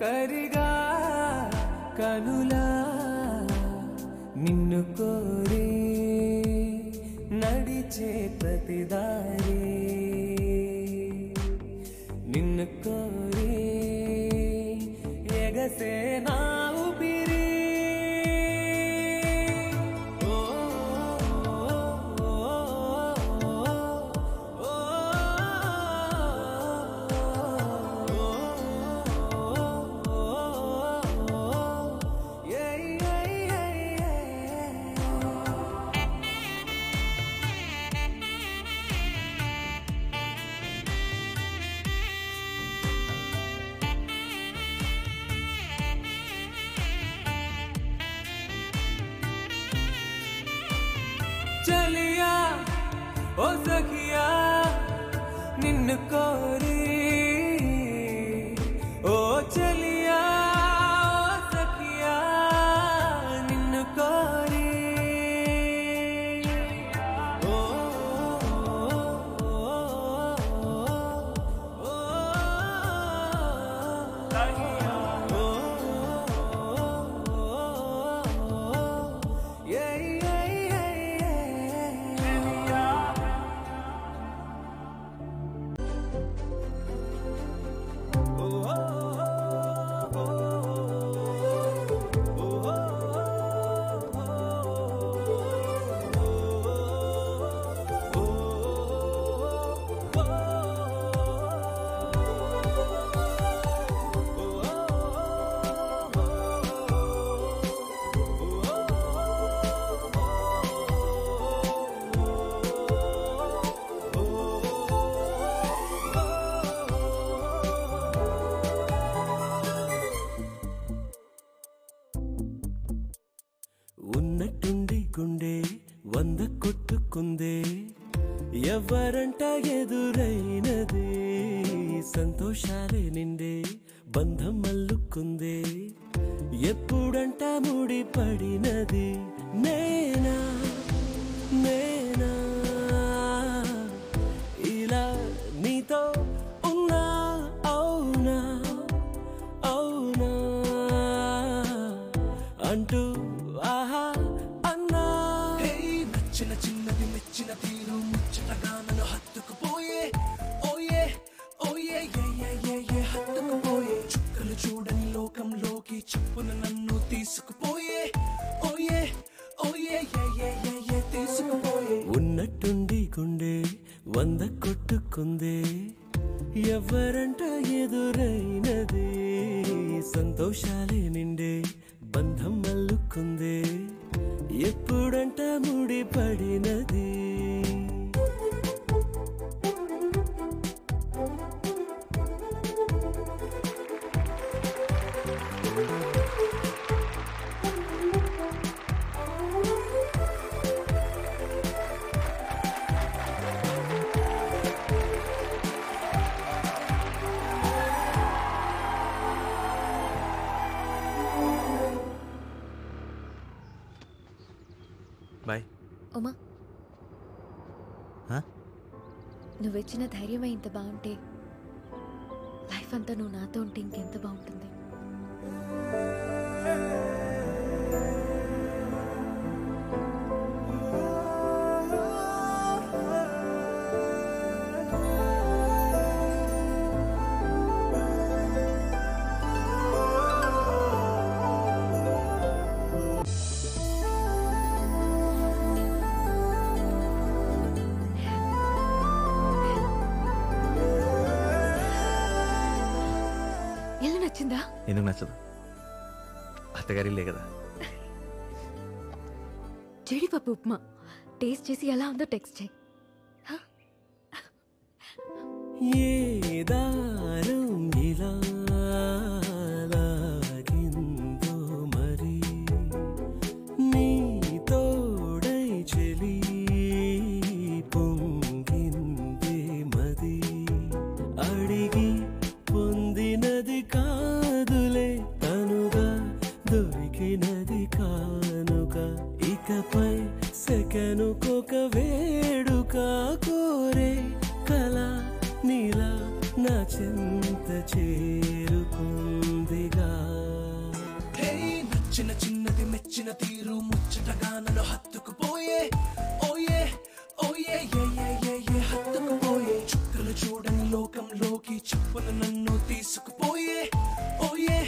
కరిగా కనులా నిన్ను కోరి నడిచే ప్రతిదారి నిన్ను కోరి ఎగసే నా ఊపిరి चलिया ओ सखिया निन्नु कोरी ओ चलिया ओ सखिया निन्नु कोरी ओ ఉన్నట్టుండి గుండె 100 కొట్టుకుందే ఎవరంట ఎదురైనది సంతోషాలే నిండే బంధం అల్లుకుందే ఎప్పుడంట ముడిపడినది నేనా నేనా ఇలా నీతో ఉన్నా అవునా అవునా అంటూ ఆహా అన్నా నచ్చిన చిన్నది మెచ్చిన తీరు ముచ్చటగా నన్ను హత్తుకుపోయే ఓయే ఓయే ఏ హత్తుకుపోయే చుక్కలు చూడని లోకంలోకి చెప్పున నన్ను తీసుకుపోయే ఓయే ఓయే ఏ తీసుకుపోయే ఉన్నట్టుండి గుండె 100 కొట్టుకుందే ఎవరంట ఎదురైనది సంతోషాలే నిండే బంధం అల్లుకుందే ఎప్పుడంట ముడిపడినది బాయ్ ఉమా నువ్విచ్చిన ధైర్యమే ఇంత బాగుంటే లైఫ్ అంతా నువ్వు నాతో ఉంటే ఇంకెంత బాగుంటుంది. ఎందుకు నచ్చదు? అత్తగారిలే కదా. జీడిపప్పు ఉప్మా టేస్ట్ చేసి ఎలా ఉందో టెక్స్ట్ చేయి. ఏ దారం ఇలా లాగిందో మరి నీ తోడై చెలి పొంగిందే మది అడిగి పొందినది కాదులే తనుగా దొరికినది కానుక ఇకపై సెకనుకొక వేడుక కోరే కళ నీలా నా చింత చే మెచ్చిన తీరు ముచ్చటగా నన్ను హత్తుకుపోయే ఓయే ఓయే ఏ ఏ ఏ ఏ హత్తుకుపోయే చుక్కలు చూడని లోకంలోకి చెప్పున నన్ను తీసుకుపోయే ఓయే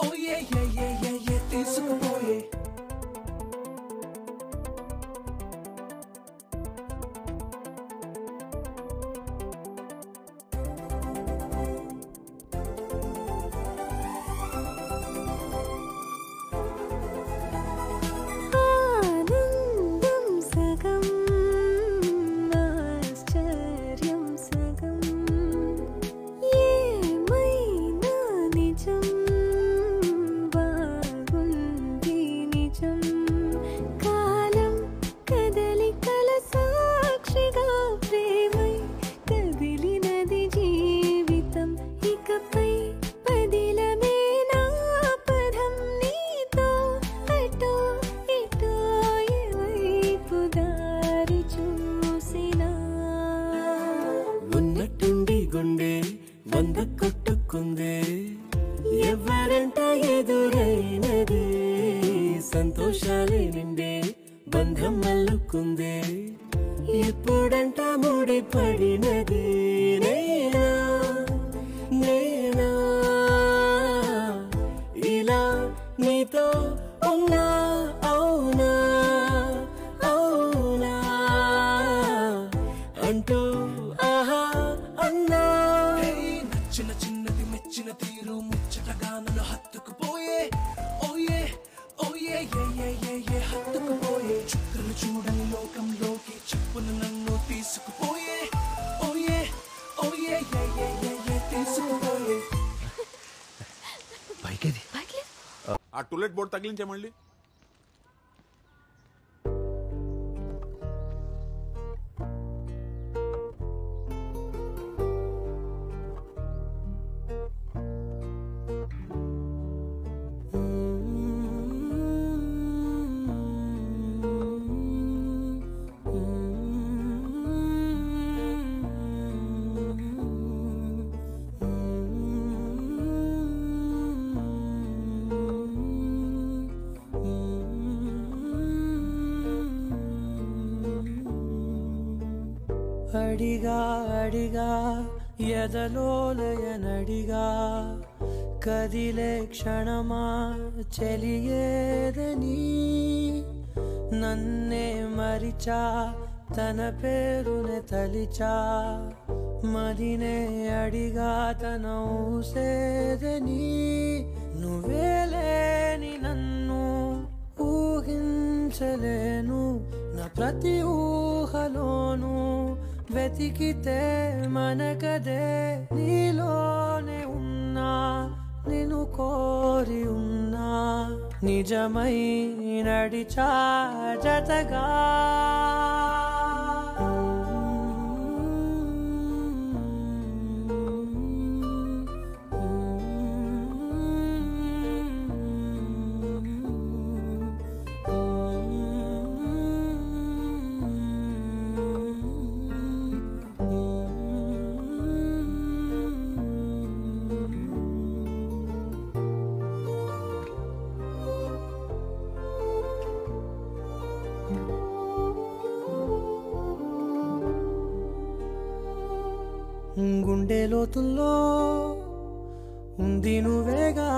ఓయే ఏ ఏ ఏ ఏ తీసుకుపోయే ఉన్నట్టుండి గుండె వంద కొట్టుకుందే ఎవరంట ఎదురైనదే సంతోషాలే నిండే బంధం అల్లుకుందే ఎప్పుడంట ముడి పడినది నేనా నేనా ఇలా నీతో ఉన్నా అవునా అవునా అంటూ ఆహా అన్నా నచ్చిన చిన్నది మెచ్చిన తీరు ముచ్చటగా నన్ను హత్తుకుపోయే ఓయే ఓయే ఏ ఏ ఏ ఏ హత్తుకుపోయే చుక్కలు చూడని లోకంలోకి చెప్పున నన్ను తీసుకుపోయే ఓయే ఓయే ఏ ఏ ఏ ఏ తీసుకుపోయే బైకేది ఆ టూలెట్ బోర్డు తగిలించే మళ్ళీ అడిగా అడిగా ఎదలోలయనడిగా కదిలే క్షణమా చెలియేదని నన్నే మరిచా తన పేరునే తలిచా మదినే అడిగా తన ఊసేదని నువ్వే లేని నన్ను ఊహించలేను నా ప్రతి ఊహలోను వెతికితే మనకదే నీలోనే ఉన్నా నిన్ను కోరి ఉన్నా నిజమై నడిచా జతగా గుండె లోతుల్లో ఉంది నువ్వేగా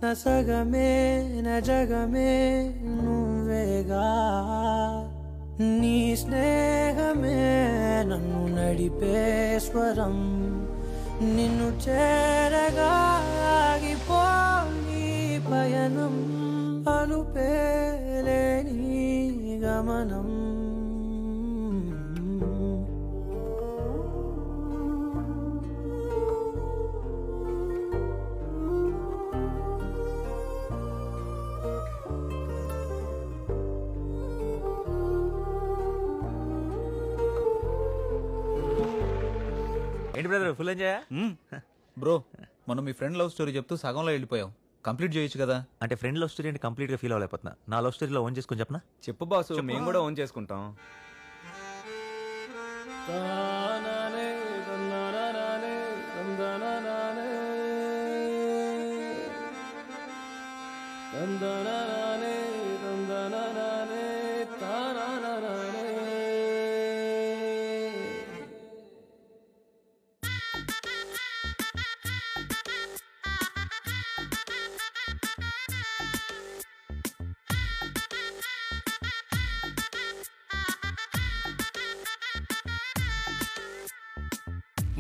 నా సగమే నా జగమే నువ్వేగా నీ స్నేహమే నన్ను నడిపే స్వరం నిన్ను చేరగా ఆగిపోని పయనం అలుపేలేని గమనం ఏంటి బ్రదర్ ఫుల్ ఎంజాయ్ బ్రో మనం మీ ఫ్రెండ్ లవ్ స్టోరీ చెప్తూ సగంలో వెళ్ళిపోయాం. కంప్లీట్ చేయొచ్చు కదా. అంటే ఫ్రెండ్ లవ్ స్టోరీ అంటే కంప్లీట్ గా ఫీల్ అవ్వలేకపోతున్నా. నా లవ్ స్టోరీలో ఓన్ చేసుకుని చెప్పనా? చెప్పు బాసు, మేము కూడా ఓన్ చేసుకుంటాం. తందనానే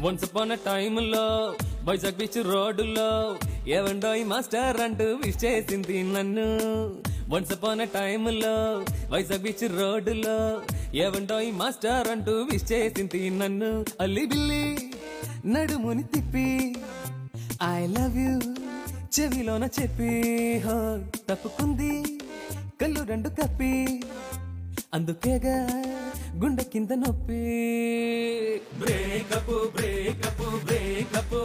వన్స్ అపాన్ టైంలో వైజాగ్ బీచ్ రోడ్డులో ఏవండోయ్ మాస్టర్ అంటూ విష్ చేసింది నన్ను. వన్స్ అపాన్ టైంలో వైజాగ్ బీచ్ రోడ్డులో ఏవండోయ్ మాస్టర్ అంటూ విష్ చేసింది నన్ను. అల్లి బిల్లి నడుముని తిప్పి ఐ లవ్ యూ చెవిలోన చెప్పి హో తప్పుకుంది కళ్ళు రెండు కప్పి అందుకేగా గుండె కింద నొప్పి. బ్రేకప్ బ్రేకప్ బ్రేకప్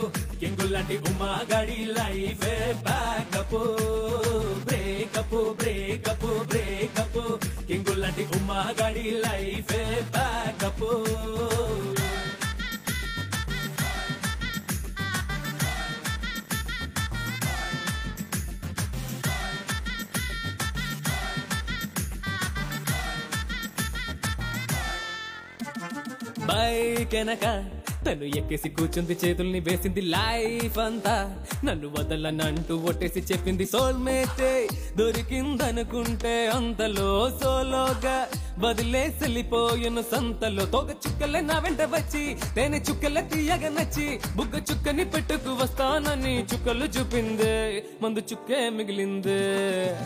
కింగులాంటి ఉమా గాడి life backup. Breakup breakup breakup కింగులాంటి ఉమా గాడి లైఫ్ బ్యాకప్. బైక్ వెనక తను ఎక్కేసి కూర్చుంది చేతుల్ని వేసింది లైఫ్ అంతా నన్ను వదలనంటూ ఒట్టేసి చెప్పింది సోల్మేటే దొరికిందనుకుంటే అంతలో సోలోగా వదిలేసెళ్ళిపోయాను సంతలో. తోక చుక్కలే నా వెంట వచ్చి తేనె చుక్కల తీయగా నచ్చి బుగ్గ చుక్కని పెట్టుకు వస్తానని చుక్కలు చూపిందే మందు చుక్కే మిగిలిందే.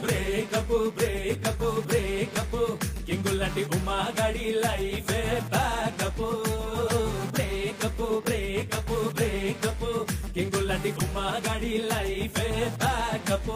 బ్రేకప్ బ్రేకప్ బ్రేకప్ కింగులాంటి ఉమా గాడి life backup. Breakup breakup breakup కింగులాంటి ఉమా గాడి లైఫ్ బ్యాకప్.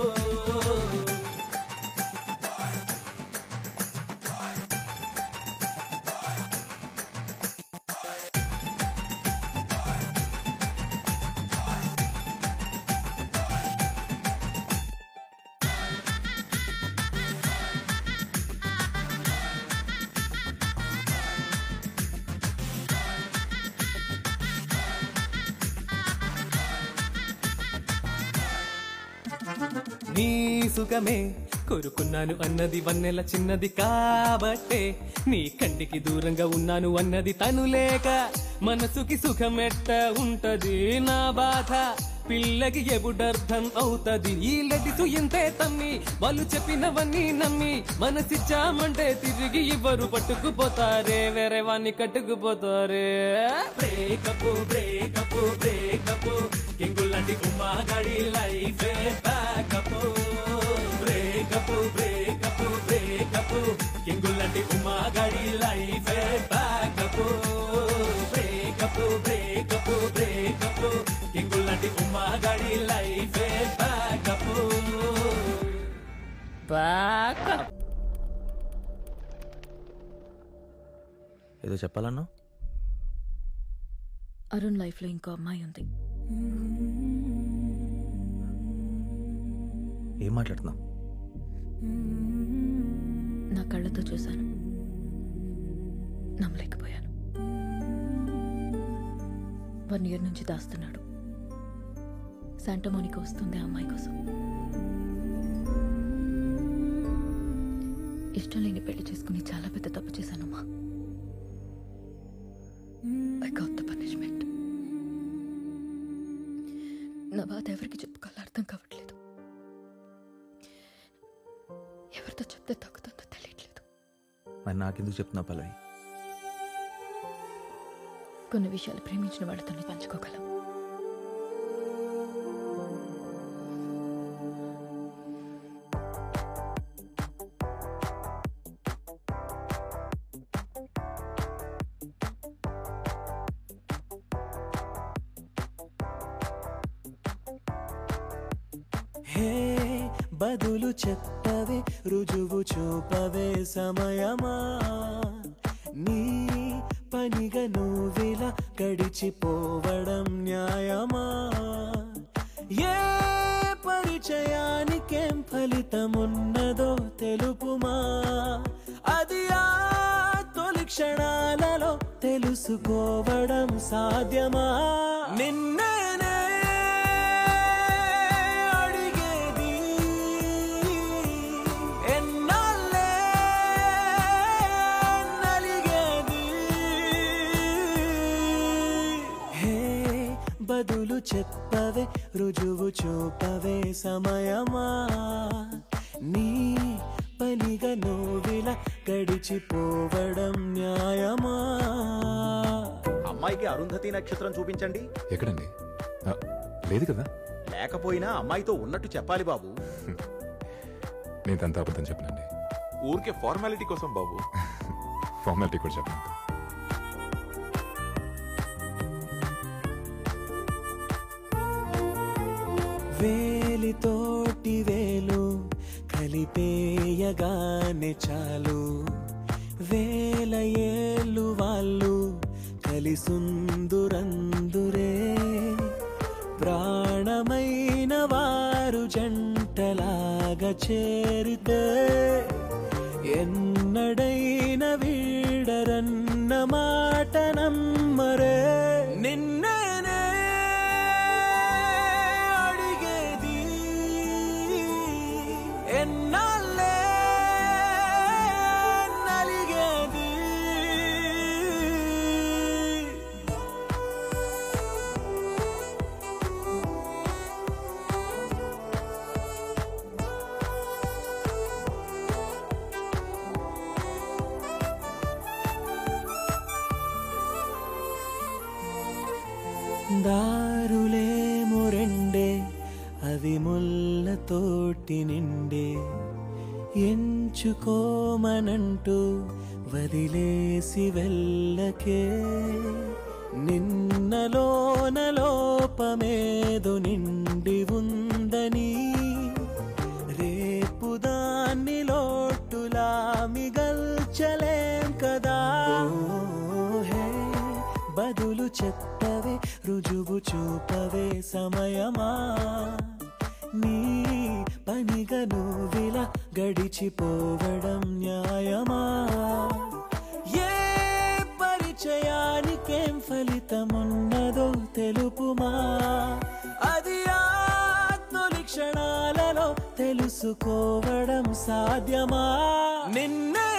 నీ సుఖమే కోరుకున్నాను అన్నది వన్నెల చిన్నది కాబట్టే నీ కంటికి దూరంగా ఉన్నాను అన్నది తను లేక మనసుకి సుఖమెట్ట ఉంటది నా బాధ పిల్లకి ఎప్పుడర్థం అవుతది. ఈ లడ్డిసు ఇంతే తమ్మి వాళ్ళు చెప్పినవన్నీ నమ్మి మనసిచ్చామంటే తిరిగి ఇవ్వరు పట్టుకుపోతారే వేరే వాణ్ణి కట్టుకుపోతారే. బ్రేకప్ బ్రేకప్ బ్రేకప్ కింగులాంటి ఉమా గాడి life backup. Breakup breakup breakup కింగులాంటి ఉమా గాడి life backup. Breakup breakup breakup కింగులాంటి ఉమా గాడి లైఫ్ బ్యాకప్. బ్యాకప్ ఏదో చెప్పాలన్నా? అరుణ్ లైఫ్లో ఇంకో అమ్మాయి ఉంది. ఏం మాట్లాడుతున్నావు? నా కళ్ళతో చూశాను, నమ్మలేకపోయాను. 1 year నుంచి దాస్తున్నాడు. శాంటమోనికా వస్తుంది ఆ అమ్మాయి కోసం. ఇష్టం లేని పెళ్లి చేసుకుని చాలా పెద్ద తప్పు చేశానమ్మా. I got the punishment. నా బాధ ఎవరికి చెప్పుకోవాలో అర్థం కావట్లేదు. ఎవరితో చెప్తే తగ్గుతుందో తెలియట్లేదు. మరి నాకెందుకు చెప్తున్నా పల్లవి? కొన్ని విషయాలు ప్రేమించిన వాళ్ళతోనే పంచుకోగలం. హే బదులు చెప్పవే రుజువు చూపవే సమయమా నీ పనిగా నువ్విలా గడిచిపోవడం న్యాయమా ఏ పరిచయానికేం ఫలితమున్నదో తెలుపుమా అది ఆ తొలి క్షణాలలో తెలుసుకోవడం సాధ్యమా నిన్నేనే అడిగేది ఎన్నాళ్ళే నలిగేది హే బదులు చెప్పవే రుజువు చూపవే సమయమా నీ పనిగా నువ్విలా గడిచిపోవడం న్యాయమా అమ్మాయికి అరుంధతి నక్షత్రం చూపించండి. ఎక్కడండి? లేదు కదా. లేకపోయినా అమ్మాయితో ఉన్నట్టు చెప్పాలి బాబు. నేను అంత అబద్ధం చెప్పనండి. ఊరికే ఫార్మాలిటీ కోసం బాబు. ఫార్మాలిటీ కూడా చెప్పను. వేలితోటి వేలు కలిపేయగానే చాలు, వేల ఏళ్ళు వాళ్ళు కలిసుందురందురే, ప్రాణమైన వారు జంటలాగా చేరితే ఎన్నడైన వీడరన్న మాట నమ్మరే. నిన్నేనే అడిగేది ఎన్నాళ్ళే నలిగేది. దారులేమో రెండే అవి ముళ్ళతోటి నిండే, ఎంచుకోమనంటూ వదిలేసి వెళ్ళకే, నిన్నలోన లోపమేదో నిండి ఉందని, రేపు దాన్ని లోటులా మిగల్చలేం కదా. ఓహే బదులు చెప్పవే, రుజువు చూపవే సమయమా, నీ పనిగా నువ్విలా గడిచిపోవడం న్యాయమా. ఏ పరిచయానికేం ఫలితమున్నదో తెలుపుమా, అది తొలి క్షణాలలో తెలుసుకోవడం సాధ్యమా. నిన్నే